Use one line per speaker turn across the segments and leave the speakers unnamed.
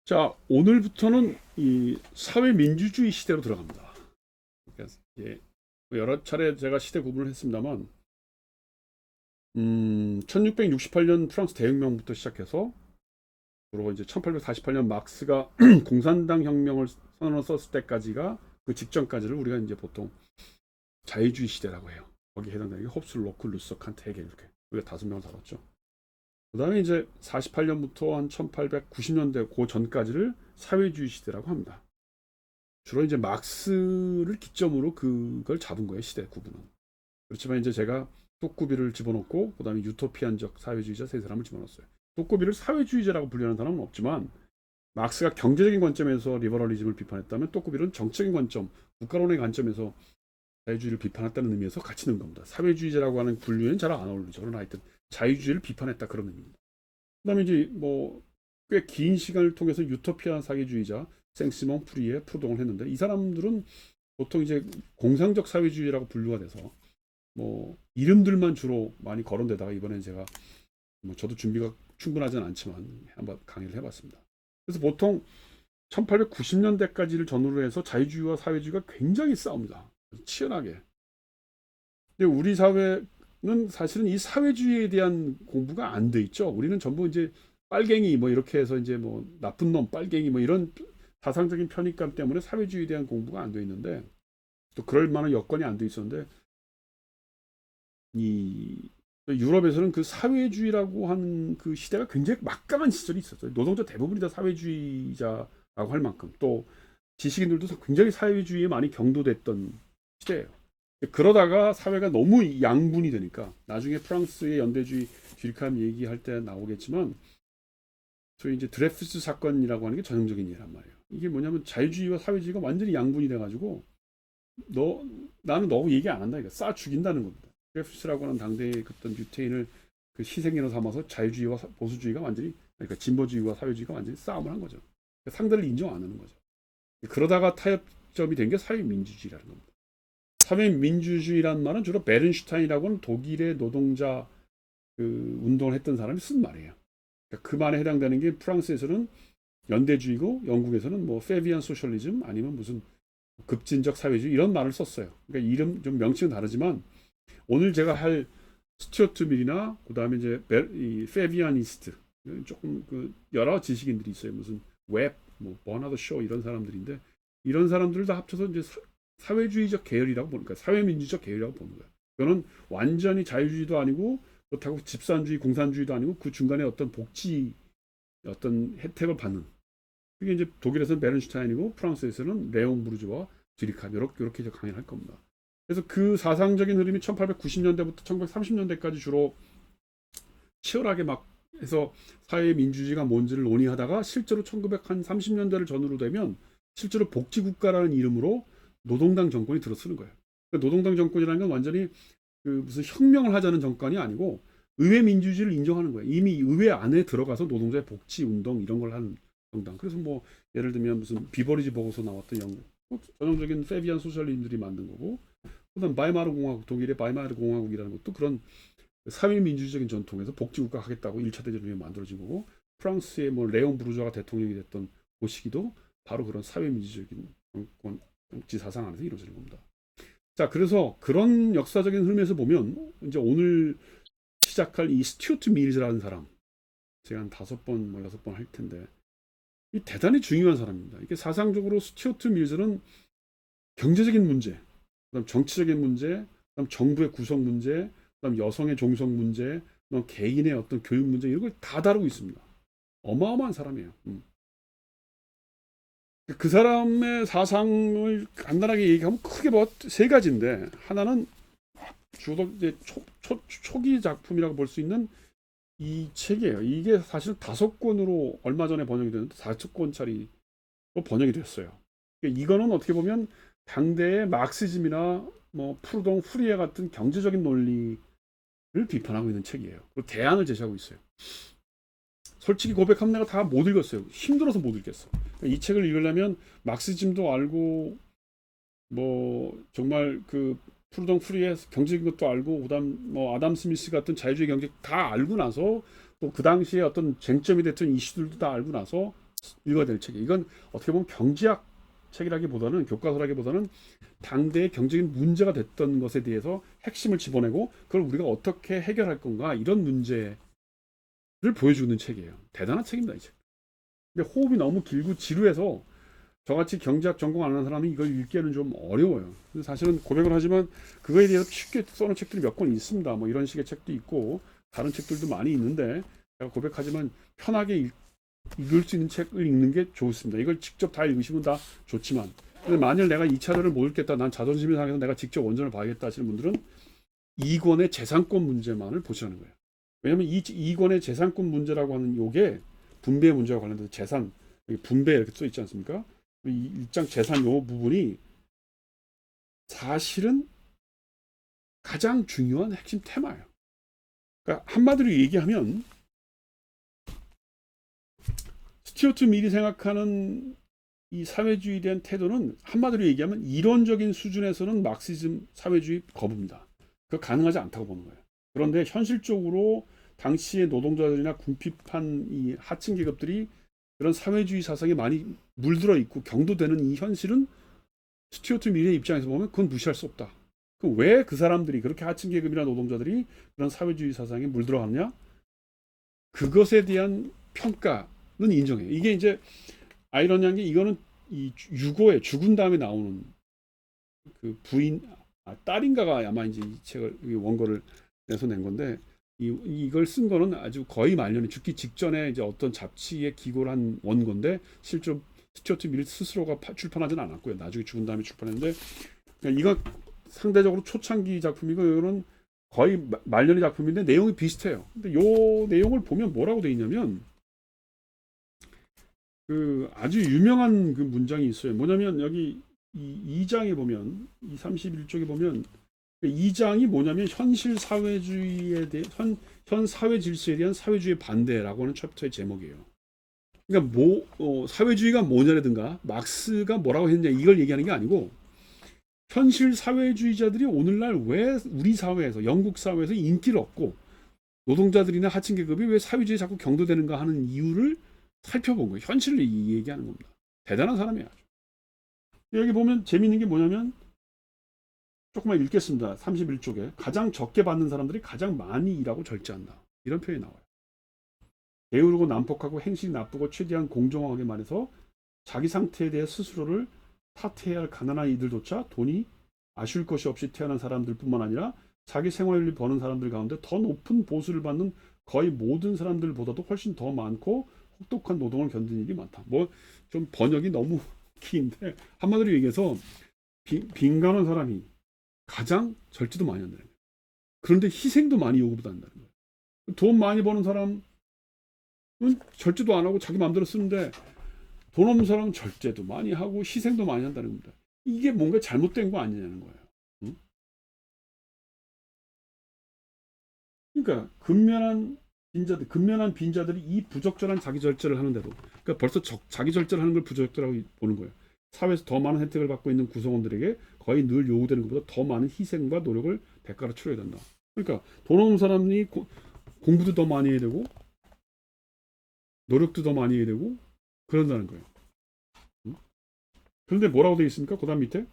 자, 오늘부터는 이 사회민주주의 시대로 들어갑니다. 그래서 여러 차례 제가 시대 구분을 했습니다만, 1668년 프랑스 대혁명부터 시작해서 그리고 이제 1848년 막스가 공산당 혁명을 선언을 썼을 때까지가 그 직전까지를 우리가 이제 보통 자유주의 시대라고 해요. 거기에 해당되는 게 홉스, 로크, 루소, 칸트, 헤겔 이렇게 우리가 5명을 다뤘죠. 그 다음에 이제 48년부터 한 1890년대 그 전까지를 사회주의 시대라고 합니다. 주로 이제 막스를 기점으로 그걸 잡은 거예요, 시대 구분은. 그렇지만 이제 제가 토쿠비를 집어넣고 그다음에 유토피안적 사회주의자 세 사람을 집어넣었어요. 토쿠비를 사회주의자라고 분류하는 사람은 없지만 막스가 경제적인 관점에서 리버럴리즘을 비판했다면 토쿠비는 정치적인 관점, 국가론의 관점에서 자유주의를 비판했다는 의미에서 같이 넣은 겁니다. 사회주의자라고 하는 분류에는 잘 안 어울리죠. 그러나 하여튼 자유주의를 비판했다 그런 의미입니다. 그다음에 이제 뭐 꽤 긴 시간을 통해서 유토피아 사회주의자 생시몬 프리에 프로동을 했는데 이 사람들은 보통 이제 공상적 사회주의라고 분류가 돼서 뭐 이름들만 주로 많이 거론되다가 이번엔 제가 뭐 저도 준비가 충분하지는 않지만 한번 강의를 해봤습니다. 그래서 보통 1890년대까지를 전후로 해서 자유주의와 사회주의가 굉장히 싸웁니다. 치열하게. 근데 우리 사회는 사실은 이 사회주의에 대한 공부가 안 돼 있죠. 우리는 전부 이제 빨갱이 뭐 이렇게 해서 이제 뭐 나쁜 놈 빨갱이 뭐 이런 사상적인 편입감 때문에 사회주의에 대한 공부가 안 돼 있는데 또 그럴 만한 여건이 안 돼 있었는데 이 유럽에서는 그 사회주의라고 하는 그 시대가 굉장히 막강한 시절이 있었어요. 노동자 대부분이 다 사회주의자라고 할 만큼 또 지식인들도 굉장히 사회주의에 많이 경도됐던 시대예요. 그러다가 사회가 너무 양분이 되니까 나중에 프랑스의 연대주의 듀리캄 얘기할 때 나오겠지만 소위 이제 드레프스 사건이라고 하는 게 전형적인 예란 말이에요. 이게 뭐냐면 자유주의와 사회주의가 완전히 양분이 돼가지고 나는 너하고 얘기 안 한다. 이거 쏴 죽인다는 겁니다. 드레프스라고 하는 당대의 어떤 유태인을 그 희생으로 삼아서 자유주의와 보수주의가 완전히 그러니까 진보주의와 사회주의가 완전히 싸움을 한 거죠. 상대를 인정 안 하는 거죠. 그러다가 타협점이 된 게 사회민주주의라는 겁니다. 사회민주주의라는 말은 주로 베른슈타인이라고 하는 독일의 노동자 그 운동을 했던 사람이 쓴 말이에요. 그 말에 해당되는 게 프랑스에서는 연대주의고 영국에서는 뭐 페비안 소셜리즘 아니면 무슨 급진적 사회주의 이런 말을 썼어요. 그러니까 이름 좀 명칭은 다르지만 오늘 제가 할 스튜어트 밀이나 그다음에 이제 이 페비아니스트 조금 그 여러 지식인들이 있어요. 무슨 웹, 뭐 버나드 쇼 이런 사람들인데 이런 사람들을 다 합쳐서 이제 사회주의적 계열이라고 보는 거예요. 사회민주적 계열이라고 보는 거예요. 그거는 완전히 자유주의도 아니고 그렇다고 집산주의, 공산주의도 아니고 그 중간에 어떤 복지, 어떤 혜택을 받는. 그게 이제 독일에서는 베른슈타인이고 프랑스에서는 레옹 부르주와 듀리캄 이렇게 강의를 할 겁니다. 그래서 그 사상적인 흐름이 1890년대부터 1930년대까지 주로 치열하게 막 해서 사회민주주의가 뭔지를 논의하다가 실제로 1930년대를 전후로 되면 실제로 복지국가라는 이름으로 노동당 정권이 들어서는 거예요. 그러니까 노동당 정권이라는 건 완전히 그 무슨 혁명을 하자는 정권이 아니고 의회 민주주의를 인정하는 거예요. 이미 의회 안에 들어가서 노동자의 복지 운동 이런 걸 하는 정당. 그래서 뭐 예를 들면 무슨 비버리지 보고서 나왔던 영국 전형적인 페비안 소셜리즘들이 만든 거고, 그다음 바이마르 공화국, 독일의 바이마르 공화국이라는 것도 그런 사회민주적인 전통에서 복지국가 하겠다고 1차 대전에 만들어진 거고, 프랑스의 뭐 레옹 부르주아가 대통령이 됐던 그 시기도 바로 그런 사회민주적인 정권 복지 사상 안에서 이루어지는 겁니다. 자, 그래서 그런 역사적인 흐름에서 보면 이제 오늘 시작할 이 스튜어트 밀즈라는 사람, 제가 한 5번, 뭐 6번 할 텐데 이 대단히 중요한 사람입니다. 이게 사상적으로 스튜어트 밀즈는 경제적인 문제, 그다음 정치적인 문제, 그다음 정부의 구성 문제, 그다음 여성의 종속 문제, 그다음 개인의 어떤 교육 문제 이런 걸 다 다루고 있습니다. 어마어마한 사람이에요. 그 사람의 사상을 간단하게 얘기하면 크게 뭐 세 가지인데 하나는 주로 이제 초기 작품이라고 볼 수 있는 이 책이에요. 이게 사실 5권으로 얼마 전에 번역이 됐는데 4권짜리로 번역이 됐어요. 이거는 어떻게 보면 당대의 마크시즘이나 뭐 프루동, 후리에 같은 경제적인 논리를 비판하고 있는 책이에요. 그리고 대안을 제시하고 있어요. 솔직히 고백하면 내가 다 못 읽었어요. 힘들어서 못 읽겠어. 이 책을 읽으려면 막시즘도 알고 뭐 정말 그 프루동 프리의 경제적인 것도 알고 그다음 뭐 아담 스미스 같은 자유주의 경제 다 알고 나서 또 그 당시에 어떤 쟁점이 됐던 이슈들도 다 알고 나서 읽어야 될 책이에요. 이건 어떻게 보면 경제학 책이라기보다는 교과서라기보다는 당대의 경제적인 문제가 됐던 것에 대해서 핵심을 집어내고 그걸 우리가 어떻게 해결할 건가 이런 문제를 보여주는 책이에요. 대단한 책입니다, 이 책. 근데 호흡이 너무 길고 지루해서 저같이 경제학 전공 안 하는 사람이 이걸 읽기에는 좀 어려워요. 사실은 고백을 하지만 그거에 대해서 쉽게 써놓은 책들이 몇 권 있습니다. 뭐 이런 식의 책도 있고 다른 책들도 많이 있는데 제가 고백하지만 편하게 읽을 수 있는 책을 읽는 게 좋습니다. 이걸 직접 다 읽으시면 다 좋지만 근데 만일 내가 이 차례를 못 읽겠다, 난 자존심이 상해서 내가 직접 원전을 봐야겠다 하시는 분들은 2권의 재산권 문제만을 보시라는 거예요. 왜냐하면 이 2권의 재산권 문제라고 하는 요게 분배 문제와 관련돼서 재산 분배 이렇게 써 있지 않습니까? 이 일장 재산 요 부분이 사실은 가장 중요한 핵심 테마예요. 그러니까 한마디로 얘기하면 스튜어트 밀이 생각하는 이 사회주의에 대한 태도는 한마디로 얘기하면 이론적인 수준에서는 막시즘 사회주의 거부입니다. 그거 가능하지 않다고 보는 거예요. 그런데 현실적으로 당시의 노동자들이나 궁핍한 이 하층 계급들이 그런 사회주의 사상에 많이 물들어 있고 경도되는 이 현실은 스튜어트 밀의 입장에서 보면 그건 무시할 수 없다. 그럼 왜 그 사람들이 그렇게 하층 계급이나 노동자들이 그런 사회주의 사상에 물들어갔냐? 그것에 대한 평가는 인정해요. 이게 이제 아이러니한 게 이거는 이 유고에 죽은 다음에 나오는 그 부인 딸인가가 아마 이제 이 책을 원고를 내서 낸 건데 이걸 쓴 거는 아주 거의 말년에 죽기 직전에 이제 어떤 잡지에 기고를 한 원고인데 실제로 스튜어트 밀 스스로가 출판하지는 않았고요. 나중에 죽은 다음에 출판했는데 이건 상대적으로 초창기 작품이고 이거는 거의 말년의 작품인데 내용이 비슷해요. 근데 요 내용을 보면 뭐라고 돼 있냐면 그 아주 유명한 그 문장이 있어요. 뭐냐면 여기 이 2장에 보면 이 31쪽에 보면 2장이 뭐냐면 현실 사회주의에 대해 현 사회 질서에 대한 사회주의 반대라고 하는 챕터의 제목이에요. 그러니까 사회주의가 뭐냐라든가 막스가 뭐라고 했냐 이걸 얘기하는 게 아니고 현실 사회주의자들이 오늘날 왜 우리 사회에서 영국 사회에서 인기를 얻고 노동자들이나 하층 계급이 왜 사회주의에 자꾸 경도되는가 하는 이유를 살펴본 거예요. 현실을 얘기하는 겁니다. 대단한 사람이야. 여기 보면 재미있는 게 뭐냐면 조금만 읽겠습니다. 31쪽에 가장 적게 받는 사람들이 가장 많이 일하고 절제한다. 이런 표현이 나와요. 게으르고 난폭하고 행실이 나쁘고 최대한 공정하게 말해서 자기 상태에 대해 스스로를 탓해야 할 가난한 이들조차 돈이 아쉬울 것이 없이 태어난 사람들뿐만 아니라 자기 생활을 버는 사람들 가운데 더 높은 보수를 받는 거의 모든 사람들보다도 훨씬 더 많고 혹독한 노동을 견디는 일이 많다. 뭐 좀 번역이 너무 긴데 한마디로 얘기해서 빈간한 사람이 가장 절제도 많이 한다는 거예요. 그런데 희생도 많이 요구한다는 거예요. 돈 많이 버는 사람은 절제도 안 하고 자기 마음대로 쓰는데 돈 없는 사람은 절제도 많이 하고 희생도 많이 한다는 겁니다. 이게 뭔가 잘못된 거 아니냐는 거예요. 응? 그러니까 근면한 빈자들이 이 부적절한 자기 절제를 하는데도 그러니까 벌써 자기 절제를 하는 걸 부적절하고 보는 거예요. 사회에서 더 많은 혜택을 받고 있는 구성원들에게 거의 늘 요구되는 것보다 더 많은 희생과 노력을 대가로 치러야 된다. 그러니까 돈 없는 사람이 공부도 더 많이 해야 되고 노력도 더 많이 해야 되고 그런다는 거예요. 그런데 뭐라고 되어 있습니까? 그 다음 밑에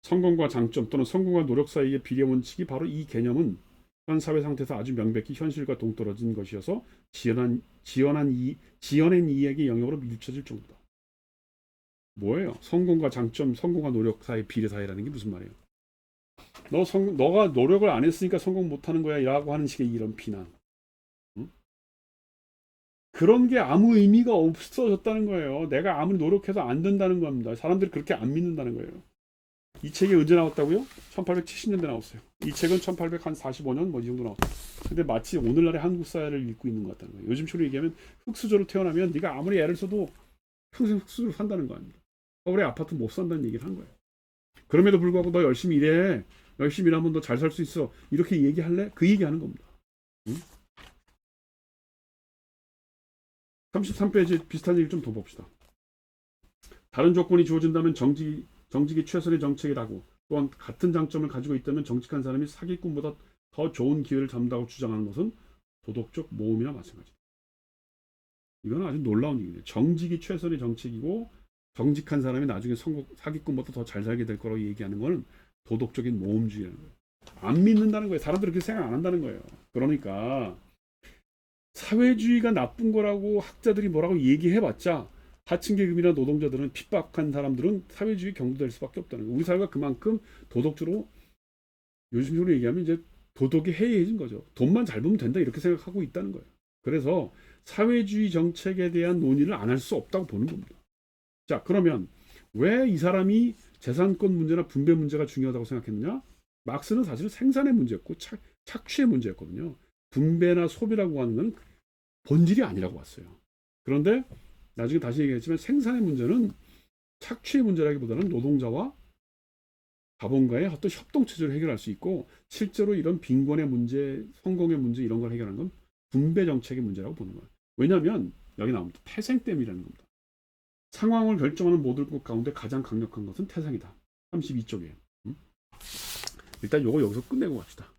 성공과 장점 또는 성공과 노력 사이의 비례 원칙이 바로 이 개념은 현 사회 상태에서 아주 명백히 현실과 동떨어진 것이어서 지어낸 이야기 영역으로 밀쳐질 정도다. 뭐예요? 성공과 장점, 성공과 노력 사이 비례 사이라는 게 무슨 말이에요? 너가 노력을 안 했으니까 성공 못하는 거야 라고 하는 식의 이런 비난. 응? 그런 게 아무 의미가 없어졌다는 거예요. 내가 아무리 노력해도 안 된다는 겁니다. 사람들이 그렇게 안 믿는다는 거예요. 이 책이 언제 나왔다고요? 1870년대 나왔어요. 이 책은 1845년 뭐 이 정도 나왔어요. 근데 마치 오늘날의 한국 사회를 읽고 있는 것 같다는 거예요. 요즘식으로 얘기하면 흙수저로 태어나면 네가 아무리 애를 써도 평생 흙수저로 산다는 거 아닙니까? 서울에 아파트 못 산다는 얘기를 한 거예요. 그럼에도 불구하고 너 열심히 일해. 열심히 일하면 너 잘 살 수 있어. 이렇게 얘기할래? 그 얘기하는 겁니다. 응? 33페이지 비슷한 얘기 좀 더 봅시다. 다른 조건이 주어진다면 정직이 최선의 정책이라고 또한 같은 장점을 가지고 있다면 정직한 사람이 사기꾼보다 더 좋은 기회를 잡는다고 주장하는 것은 도덕적 모험이나 마찬가지다. 이건 아주 놀라운 얘기예요. 정직이 최선의 정책이고 정직한 사람이 나중에 사기꾼보다 더 잘 살게 될 거라고 얘기하는 거는 도덕적인 모험주의라는 거예요. 안 믿는다는 거예요. 사람들이 그렇게 생각 안 한다는 거예요. 그러니까 사회주의가 나쁜 거라고 학자들이 뭐라고 얘기해봤자 하층 계급이나 노동자들은 핍박한 사람들은 사회주의 경도될 수밖에 없다는 거예요. 우리 사회가 그만큼 도덕적으로 요즘으로 얘기하면 이제 도덕이 해이해진 거죠. 돈만 잘 벌면 된다 이렇게 생각하고 있다는 거예요. 그래서 사회주의 정책에 대한 논의를 안 할 수 없다고 보는 겁니다. 자, 그러면 왜 이 사람이 재산권 문제나 분배 문제가 중요하다고 생각했느냐? 막스는 사실 생산의 문제였고 착취의 문제였거든요. 분배나 소비라고 하는 건 본질이 아니라고 봤어요. 그런데 나중에 다시 얘기했지만 생산의 문제는 착취의 문제라기보다는 노동자와 자본가의 어떤 협동체제로 해결할 수 있고 실제로 이런 빈곤의 문제, 성공의 문제 이런 걸 해결하는 건 분배 정책의 문제라고 보는 거예요. 왜냐하면 여기 나옵니다. 태생됨이라는 겁니다. 상황을 결정하는 모든 것 가운데 가장 강력한 것은 태생이다. 32쪽에. 일단 요거 여기서 끝내고 갑시다.